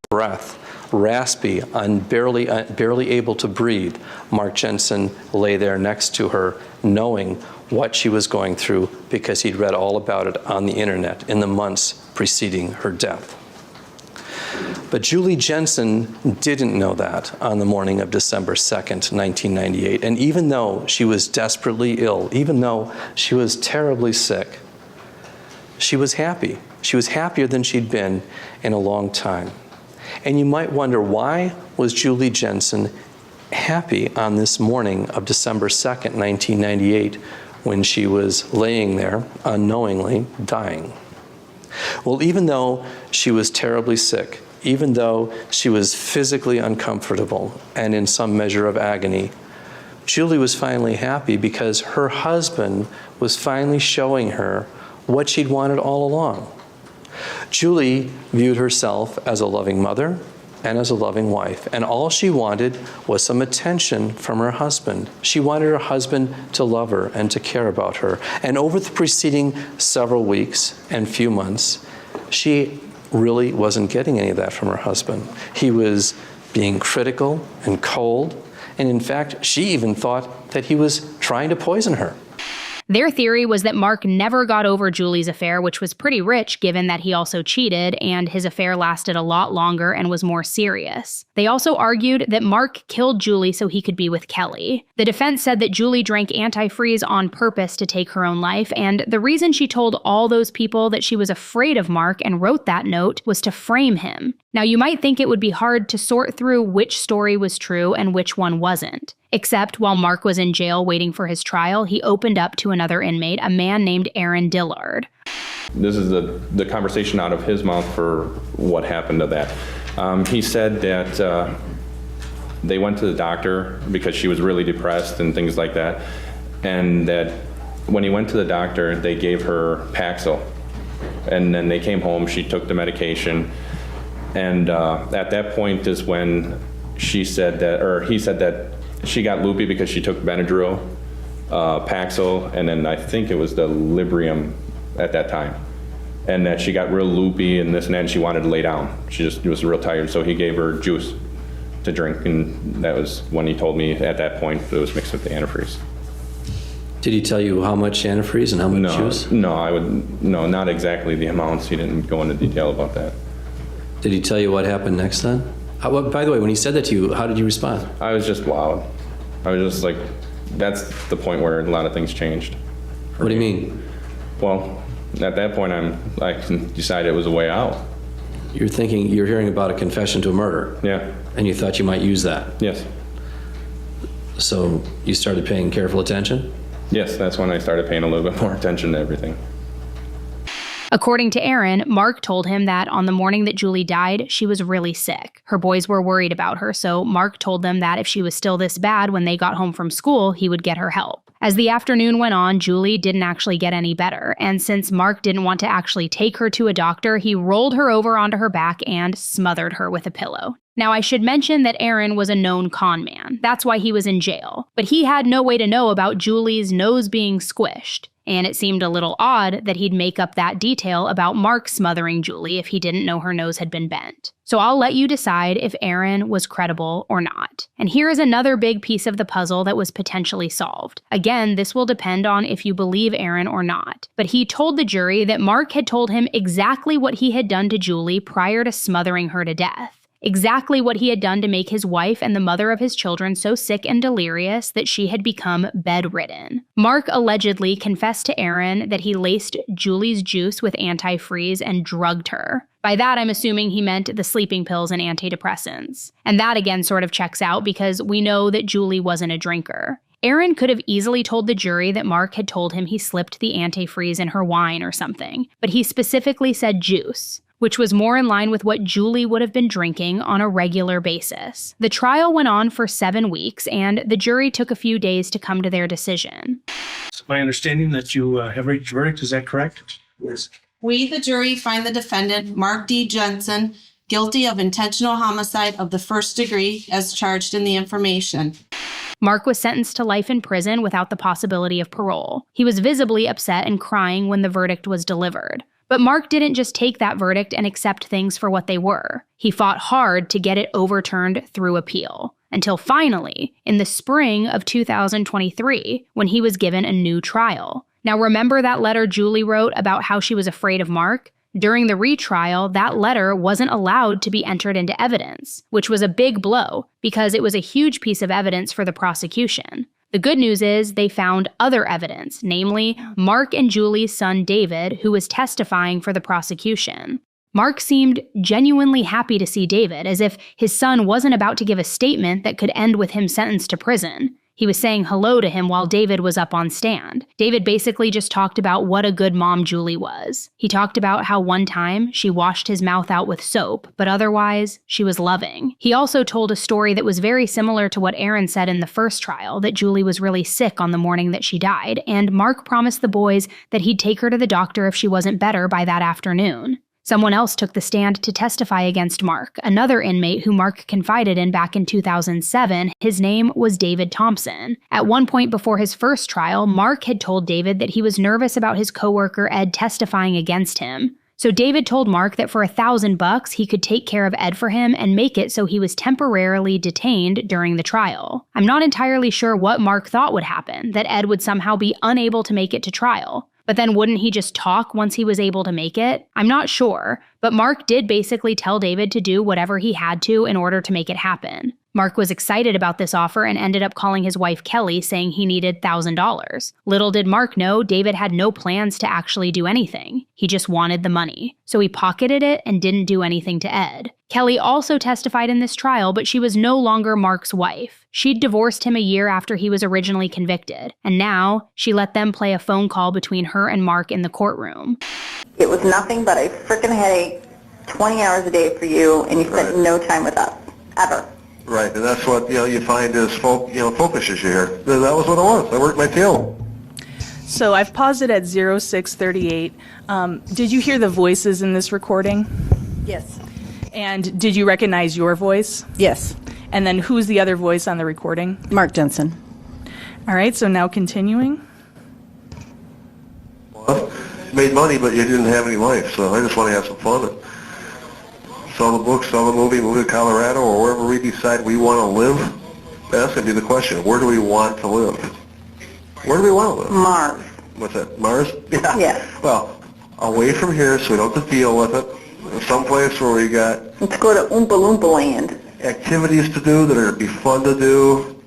E: breath, raspy, barely able to breathe, Mark Jensen lay there next to her, knowing what she was going through because he'd read all about it on the internet in the months preceding her death. But Julie Jensen didn't know that on the morning of December 2nd, 1998. And even though she was desperately ill, even though she was terribly sick, she was happy. She was happier than she'd been in a long time. And you might wonder, why was Julie Jensen happy on this morning of December 2nd, 1998, when she was laying there unknowingly dying? Well, even though she was terribly sick, even though she was physically uncomfortable and in some measure of agony, Julie was finally happy because her husband was finally showing her what she'd wanted all along. Julie viewed herself as a loving mother and as a loving wife, and all she wanted was some attention from her husband. She wanted her husband to love her and to care about her. And over the preceding several weeks and few months, she really wasn't getting any of that from her husband. He was being critical and cold, and in fact, she even thought that he was trying to poison her.
A: Their theory was that Mark never got over Julie's affair, which was pretty rich given that he also cheated, and his affair lasted a lot longer and was more serious. They also argued that Mark killed Julie so he could be with Kelly. The defense said that Julie drank Antifreeze on purpose to take her own life, and the reason she told all those people that she was afraid of Mark and wrote that note was to frame him. Now, you might think it would be hard to sort through which story was true and which one wasn't. Except while Mark was in jail waiting for his trial, he opened up to another inmate, a man named Aaron Dillard.
F: This is the conversation out of his mouth for what happened to that. He said that they went to the doctor because she was really depressed and things like that, and that when he went to the doctor, they gave her Paxil. And then they came home, she took the medication, and at that point is when he said that she got loopy because she took Benadryl, Paxil, and then I think it was the Librium at that time. And that she got real loopy and this and that, and she wanted to lay down. She was real tired, so he gave her juice to drink, and that was when he told me at that point it was mixed with the antifreeze.
E: Did he tell you how much antifreeze and how much juice?
F: No, not exactly the amounts. He didn't go into detail about that.
E: Did he tell you what happened next then? By the way, when he said that to you, how did you respond?
F: I was just loud. I was just like, that's the point where a lot of things changed.
E: What do you mean?
F: Well, at that point, I decided it was a way out.
E: You're hearing about a confession to a murder.
F: Yeah.
E: And you thought you might use that.
F: Yes.
E: So you started paying careful attention?
F: Yes, that's when I started paying a little bit more attention to everything.
A: According to Aaron, Mark told him that on the morning that Julie died, she was really sick. Her boys were worried about her, so Mark told them that if she was still this bad when they got home from school, he would get her help. As the afternoon went on, Julie didn't actually get any better, and since Mark didn't want to actually take her to a doctor, he rolled her over onto her back and smothered her with a pillow. Now, I should mention that Aaron was a known con man. That's why he was in jail. But he had no way to know about Julie's nose being squished. And it seemed a little odd that he'd make up that detail about Mark smothering Julie if he didn't know her nose had been bent. So I'll let you decide if Aaron was credible or not. And here is another big piece of the puzzle that was potentially solved. Again, this will depend on if you believe Aaron or not. But he told the jury that Mark had told him exactly what he had done to Julie prior to smothering her to death. exactly what he had done to make his wife and the mother of his children so sick and delirious that she had become bedridden. Mark allegedly confessed to Aaron that he laced Julie's juice with antifreeze and drugged her. By that, I'm assuming he meant the sleeping pills and antidepressants. And that again sort of checks out because we know that Julie wasn't a drinker. Aaron could have easily told the jury that Mark had told him he slipped the antifreeze in her wine or something, but he specifically said juice, which was more in line with what Julie would have been drinking on a regular basis. The trial went on for 7 weeks, and the jury took a few days to come to their decision.
G: It's my understanding that you have reached a verdict. Is that correct? Yes.
H: We, the jury, find the defendant, Mark D. Jensen, guilty of intentional homicide of the first degree as charged in the information.
A: Mark was sentenced to life in prison without the possibility of parole. He was visibly upset and crying when the verdict was delivered. But Mark didn't just take that verdict and accept things for what they were. He fought hard to get it overturned through appeal. Until finally, in the spring of 2023, when he was given a new trial. Now remember that letter Julie wrote about how she was afraid of Mark? During the retrial, that letter wasn't allowed to be entered into evidence, which was a big blow because it was a huge piece of evidence for the prosecution. The good news is they found other evidence, namely Mark and Julie's son David, who was testifying for the prosecution. Mark seemed genuinely happy to see David, as if his son wasn't about to give a statement that could end with him sentenced to prison. He was saying hello to him while David was up on stand. David basically just talked about what a good mom Julie was. He talked about how one time she washed his mouth out with soap, but otherwise, she was loving. He also told a story that was very similar to what Aaron said in the first trial, that Julie was really sick on the morning that she died, and Mark promised the boys that he'd take her to the doctor if she wasn't better by that afternoon. Someone else took the stand to testify against Mark, another inmate who Mark confided in back in 2007. His name was David Thompson. At one point before his first trial, Mark had told David that he was nervous about his coworker Ed testifying against him. So David told Mark that for $1,000 he could take care of Ed for him and make it so he was temporarily detained during the trial. I'm not entirely sure what Mark thought would happen, that Ed would somehow be unable to make it to trial. But then wouldn't he just talk once he was able to make it? I'm not sure, but Mark did basically tell David to do whatever he had to in order to make it happen. Mark was excited about this offer and ended up calling his wife Kelly saying he needed $1,000. Little did Mark know David had no plans to actually do anything. He just wanted the money. So he pocketed it and didn't do anything to Ed. Kelly also testified in this trial, but she was no longer Mark's wife. She'd divorced him a year after he was originally convicted, and now she let them play a phone call between her and Mark in the courtroom.
I: It was nothing but a freaking headache, 20 hours a day for you, and you spent no time with us, ever.
J: Right, and that's what you find is focus issue here. That was what it was. I worked my tail.
K: So I've paused it at 0638. Did you hear the voices in this recording?
I: Yes.
K: And did you recognize your voice?
I: Yes.
K: And then who's the other voice on the recording?
I: Mark Jensen.
K: All right, so now continuing.
J: Well, made money, but you didn't have any life, so I just want to have some fun. Sell the book, sell the movie, move to Colorado, or wherever we decide we want to live. That's going to be the question. Where do we want to live? Where do we want to live?
I: Mars.
J: What's that, Mars? Yeah.
I: Yes.
J: Well, away from here so we don't have to deal with it. Someplace where we got...
I: Let's go to Oompa Loompa land.
J: Activities to do that are going to be fun to do.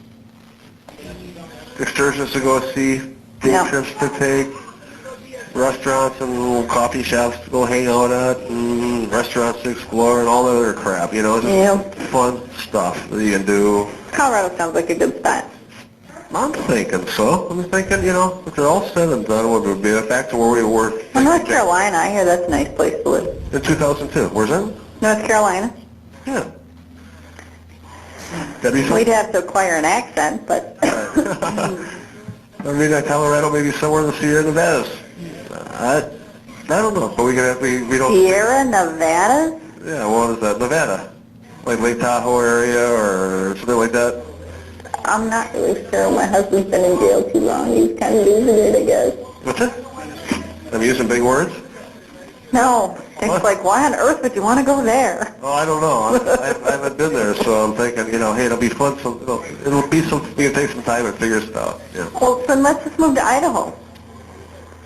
J: Excursions to go see. Day trips to take. Restaurants and little coffee shops to go hang out at. And restaurants to explore and all that other crap, just fun stuff that you can do.
I: Colorado sounds like a good spot.
J: I'm thinking so. I'm thinking, if they're all said and done, would be back to where we were.
I: Well, North Carolina, I hear that's a nice place to live.
J: In 2002. Where's that?
I: North Carolina.
J: Yeah. That'd be fun.
I: We'd have to acquire an accent, but...
J: I mean, Colorado, maybe somewhere in the Sierra Nevadas. I don't know, but we don't...
I: Sierra Nevada?
J: Yeah, what is that? Nevada. Like Lake Tahoe area or something like that?
I: I'm not really sure. My husband's been in jail too long. He's kind of losing it, I guess.
J: What's it? I'm using big words?
I: No. Things like, why on earth would you want to go there?
J: Oh, I don't know. I haven't been there, so I'm thinking, hey, it'll be fun. It'll be we can take some time and figure it out. Yeah.
I: Well, then let's just move to Idaho.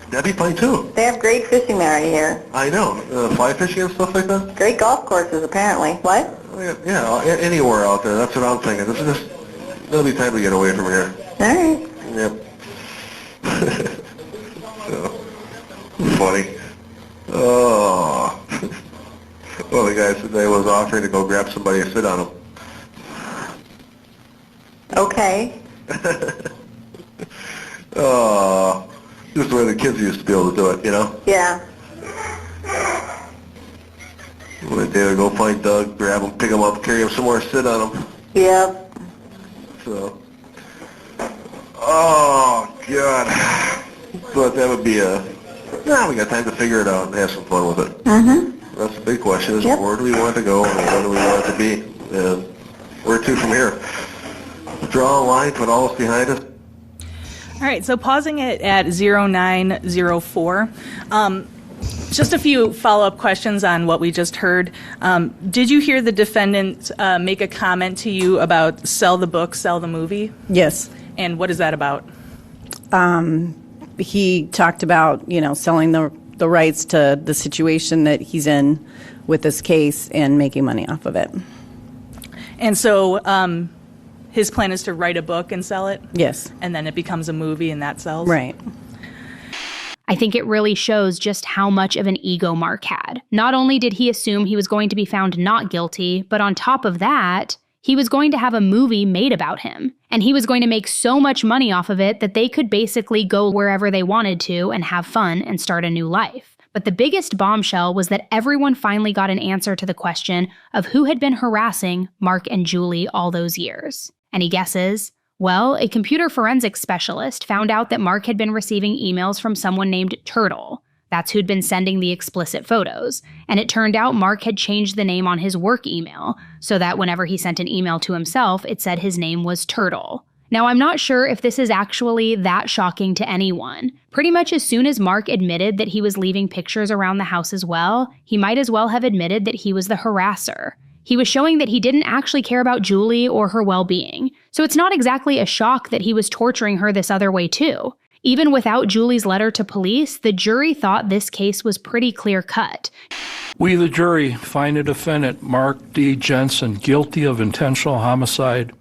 J: That'd be fun, too.
I: They have great fishing there, I hear.
J: I know. Fly fishing and stuff like that?
I: Great golf courses, apparently. What?
J: Yeah, anywhere out there. That's what I'm thinking. There'll be time to get away from here.
I: All right.
J: Yep. So, funny. Oh. Well, the guy today was offering to go grab somebody and sit on him.
I: Okay.
J: Oh. Just the way the kids used to be able to do it, you know?
I: Yeah.
J: When they would go find Doug, grab him, pick him up, carry him somewhere, sit on him.
I: Yep.
J: So. Oh, God. But that would be we got time to figure it out and have some fun with it.
I: Mm-hmm.
J: That's the big question is
I: Yep.
J: where do we want to go and where do we want it to be? And where to from here? Draw a line, put all this behind us.
K: All right, so pausing it at 0904. Just a few follow-up questions on what we just heard. Did you hear the defendant make a comment to you about sell the book, sell the movie?
L: Yes.
K: And what is that about?
L: He talked about, selling the rights to the situation that he's in with this case and making money off of it.
K: And so his plan is to write a book and sell it?
L: Yes.
K: And then it becomes a movie and that sells?
L: Right.
A: I think it really shows just how much of an ego Mark had. Not only did he assume he was going to be found not guilty, but on top of that, he was going to have a movie made about him. And he was going to make so much money off of it that they could basically go wherever they wanted to and have fun and start a new life. But the biggest bombshell was that everyone finally got an answer to the question of who had been harassing Mark and Julie all those years. Any guesses? Well, a computer forensics specialist found out that Mark had been receiving emails from someone named Turtle. That's who'd been sending the explicit photos. And it turned out Mark had changed the name on his work email so that whenever he sent an email to himself, it said his name was Turtle. Now, I'm not sure if this is actually that shocking to anyone. Pretty much as soon as Mark admitted that he was leaving pictures around the house as well, he might as well have admitted that he was the harasser. He was showing that he didn't actually care about Julie or her well-being. So it's not exactly a shock that he was torturing her this other way too. Even without Julie's letter to police, the jury thought this case was pretty clear-cut.
M: We, the jury, find the defendant, Mark D. Jensen, guilty of intentional homicide.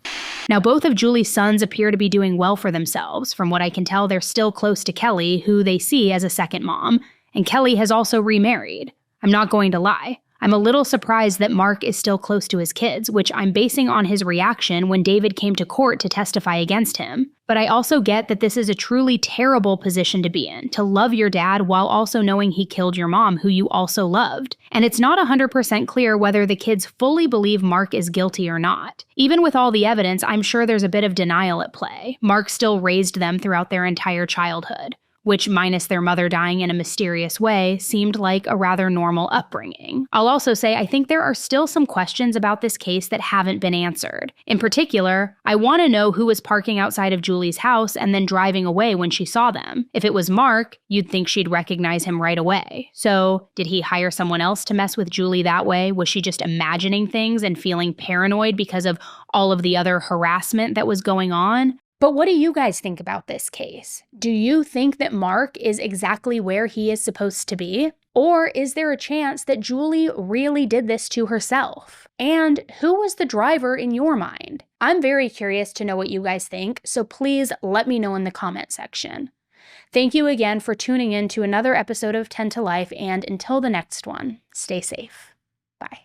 A: Now, both of Julie's sons appear to be doing well for themselves. From what I can tell, they're still close to Kelly, who they see as a second mom. And Kelly has also remarried. I'm not going to lie. I'm a little surprised that Mark is still close to his kids, which I'm basing on his reaction when David came to court to testify against him. But I also get that this is a truly terrible position to be in, to love your dad while also knowing he killed your mom, who you also loved. And it's not 100% clear whether the kids fully believe Mark is guilty or not. Even with all the evidence, I'm sure there's a bit of denial at play. Mark still raised them throughout their entire childhood, which, minus their mother dying in a mysterious way, seemed like a rather normal upbringing. I'll also say I think there are still some questions about this case that haven't been answered. In particular, I want to know who was parking outside of Julie's house and then driving away when she saw them. If it was Mark, you'd think she'd recognize him right away. So, did he hire someone else to mess with Julie that way? Was she just imagining things and feeling paranoid because of all of the other harassment that was going on? But what do you guys think about this case? Do you think that Mark is exactly where he is supposed to be? Or is there a chance that Julie really did this to herself? And who was the driver in your mind? I'm very curious to know what you guys think, so please let me know in the comment section. Thank you again for tuning in to another episode of 10 to Life, and until the next one, stay safe. Bye.